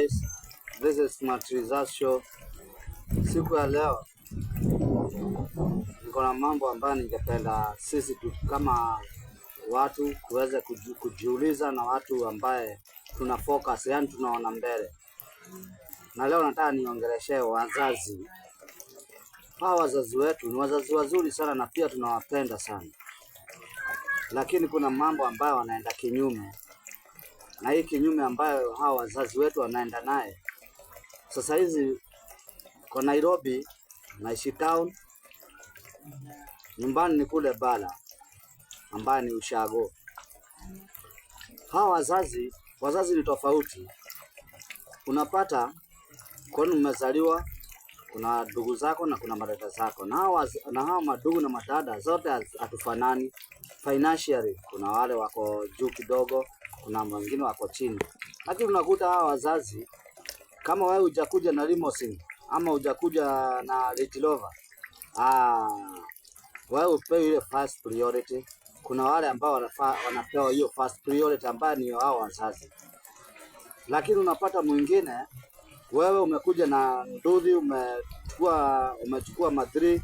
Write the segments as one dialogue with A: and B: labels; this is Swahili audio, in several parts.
A: guys, this is Matriza Show. Siku ya leo niko na mambo ambayo ningependa sisi kama watu tuweze kujiuliza, na watu ambaye tuna focus, yani tunaona mbele. Na leo nataka niongeleshe wazazi. Hawa wazazi wetu ni wazazi wazuri sana na pia tunawapenda sana, lakini kuna mambo ambayo wanaenda kinyume, na hii kinyume ambayo hawa wazazi wetu wanaenda naye. Sasa hizi kwa Nairobi, naishi town, nyumbani ni kule Bala ambaye ni ushago. Hawa wazazi ni tofauti. Unapata kwani umezaliwa, kuna ndugu zako na kuna madada zako, na hawa madugu na madada zote hatufanani financially. Kuna wale wako juu kidogo, kuna wengine wako chini. Lakini unakuta hawa wazazi, kama wewe hujakuja na limousine ama hujakuja na Range Rover, wewe upewe ile first priority. Kuna wale ambao wanapewa hiyo first priority ambayo ni hao wazazi. Lakini unapata mwingine, wewe umekuja na ndudhi, umechukua madri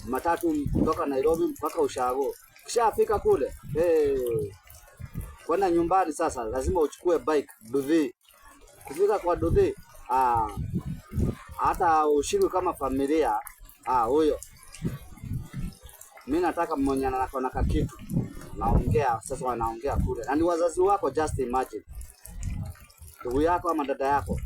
A: matatu kutoka Nairobi mpaka ushago. Kishafika kule, kwenda nyumbani sasa lazima uchukue bike ndudhi. Kufika kwa ndudhi, hata ushiriki kama familia, huyo mimi nataka mmoja na kitu naongea sasa, wanaongea kule na ni wazazi wako. Just imagine ndugu yako ama dada yako,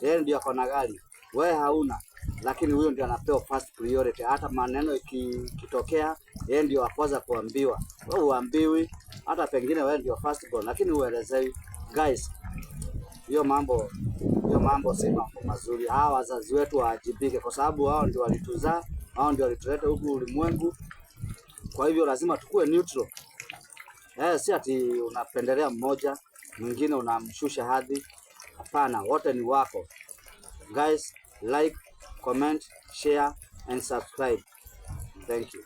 A: yeye ndio ako na gari, wewe hauna, lakini huyo ndio anapewa first priority. Hata maneno ikitokea, yeye ndio akwaza kuambiwa, wewe uambiwi. Hata pengine wewe ndio first born, lakini uelezei. Guys, hiyo mambo si mambo mazuri. Hawa wazazi wetu waajibike, kwa sababu hao ndio walituzaa, hao ndio walituleta huku ulimwengu. Kwa hivyo lazima tukue neutral. Si ati unapendelea mmoja, mwingine unamshusha hadhi. Hapana, wote ni wako. Guys, like, comment, share and subscribe. Thank you.